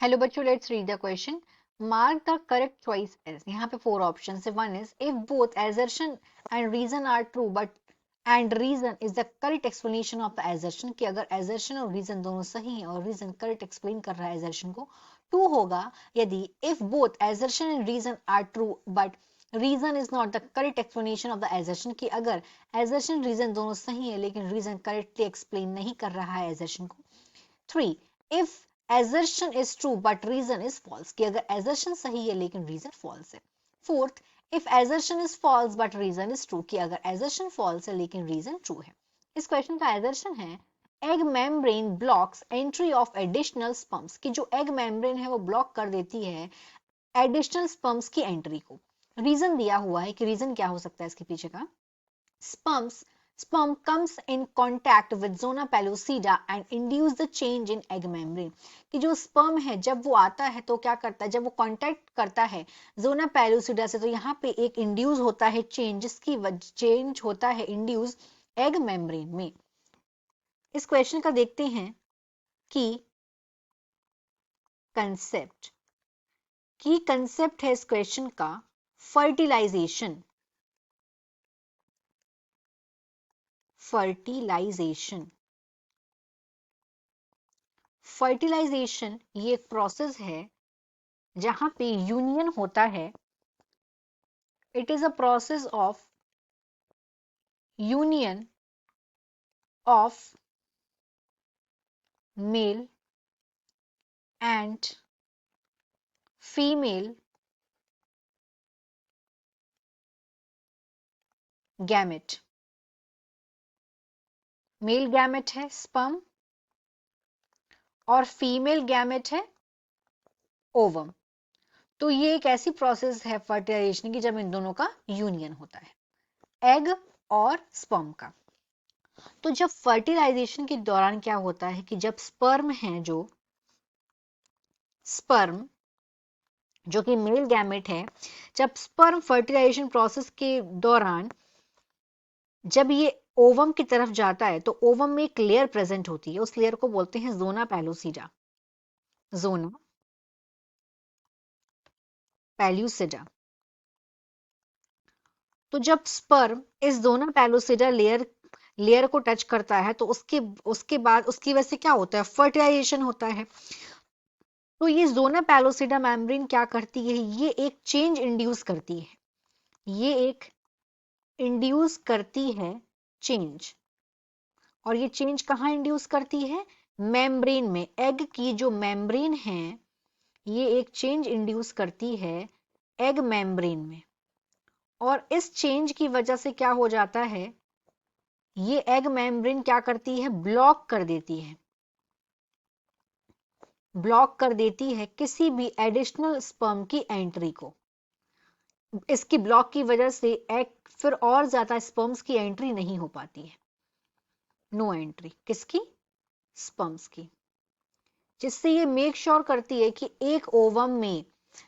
Hello बच्चों, let's read the question. Mark the correct choice as. यहाँ पे 4 option है. One is if both assertion and reason are true but and reason is the correct explanation of the assertion, कि अगर assertion और reason दोनों सही है और रीजन करेक्ट एक्सप्लेन कर रहा है assertion को. टू होगा यदि if both assertion and reason are true but reason is not the correct explanation of the assertion, कि अगर assertion रीजन दोनों सही है लेकिन रीजन करेक्टली एक्सप्लेन नहीं कर रहा है assertion को. 3. If assertion is true but reason is false, कि अगर assertion सही है लेकिन reason false है. 4th, if assertion is false but reason is true, कि अगर assertion false है लेकिन reason true है. इस क्वेश्चन का assertion है egg membrane blocks entry of additional sperms, कि जो egg membrane है वो block कर देती है additional sperms की entry को. reason दिया हुआ है कि reason क्या हो सकता है इसके पीछे का. sperm comes in contact with zona pellucida and induce the change in egg membrane, कि जो sperm है जब वो आता है तो क्या करता है, जब वो कांटेक्ट करता है zona pellucida से तो यहाँ पे एक इंड्यूस होता है चेंज, जिसकी चेंज होता है इंड्यूस एग मेम्ब्रेन में. इस क्वेश्चन का देखते हैं कि कंसेप्ट है इस क्वेश्चन का फर्टिलाइजेशन. फर्टिलाइजेशन ये एक प्रोसेस है जहां पे यूनियन होता है. It is a process of union of male and female gamete. Male gamete है स्पर्म और फीमेल गैमेट है ओवम. तो ये एक ऐसी प्रोसेस है फर्टिलाइजेशन की जब इन दोनों का यूनियन होता है, एग और स्पर्म का. तो जब फर्टिलाइजेशन के दौरान क्या होता है कि जब स्पर्म जो कि मेल गैमेट है, जब स्पर्म फर्टिलाइजेशन प्रोसेस के दौरान जब ये ओवम की तरफ जाता है तो ओवम में एक लेयर प्रेजेंट होती है, उस लेयर को बोलते हैं जोना पैलूसिडा. जोना पैल्यूसिडा. तो जब स्पर्म इस जोना पैलूसिडा लेयर को टच करता है तो उसके बाद उसकी वजह से क्या होता है, फर्टिलाइजेशन होता है. तो ये जोना पैलूसिडा मेम्ब्रेन क्या करती है, ये एक चेंज इंड्यूस करती है. ये एक इंड्यूस करती है चेंज. और ये चेंज कहाँ इंड्यूस करती है, मेम्ब्रेन में. एग की जो मेम्ब्रेन है ये एक चेंज इंड्यूस करती है एग मेम्ब्रेन में. और इस चेंज की वजह से क्या हो जाता है, ये एग मेम्ब्रेन क्या करती है, ब्लॉक कर देती है किसी भी एडिशनल स्पर्म की एंट्री को. इसकी ब्लॉक की वजह से एग फिर और ज्यादा स्पर्म्स की एंट्री नहीं हो पाती है. नो एंट्री किसकी, स्पर्म्स की. जिससे ये मेक श्योर करती है कि एक ओवम में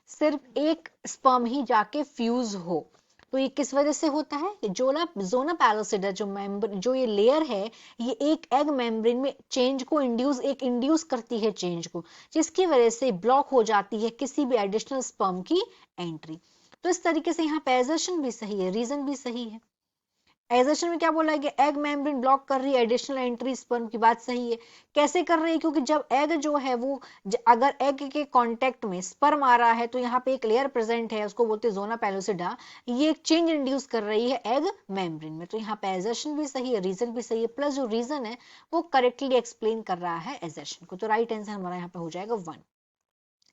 सिर्फ एक स्पर्म ही जाके फ्यूज हो. तो ये किस वजह से होता है, जोना पैलोसिडा जो ये लेयर है ये एक एग मेम्ब्रेन में चेंज को इंड्यूस करती है चेंज को, जिसकी वजह से ब्लॉक हो जाती है किसी भी एडिशनल स्पर्म की एंट्री. तो इस तरीके से यहाँ पे assertion भी सही है, रीजन भी सही है. एजर्शन में क्या बोला गया, एग मेम्ब्रेन ब्लॉक कर रही है एडिशनल एंट्री स्पर्म की, बात सही है. कैसे कर रही है, क्योंकि जब एग जो है वो अगर एग के कांटेक्ट में स्पर्म आ रहा है तो यहाँ पे एक लेयर प्रेजेंट है, उसको बोलते हैं जोना पैलोसिडा. ये एक चेंज इंड्यूस कर रही है एग मेम्ब्रेन में. तो यहाँ पे एजर्शन भी सही है, रीजन भी सही है, प्लस जो रीजन है वो करेक्टली एक्सप्लेन कर रहा है एजर्शन को. तो राइट आंसर हमारा यहाँ पे हो जाएगा 1.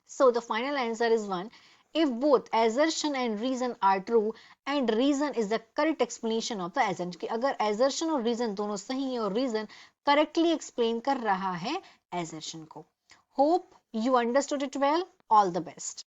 So the final answer is 1. If both assertion and reason are true and reason is the correct explanation of the assertion, कि अगर assertion और reason दोनों सही है और reason correctly explain कर रहा है assertion को. Hope you understood it well. All the best.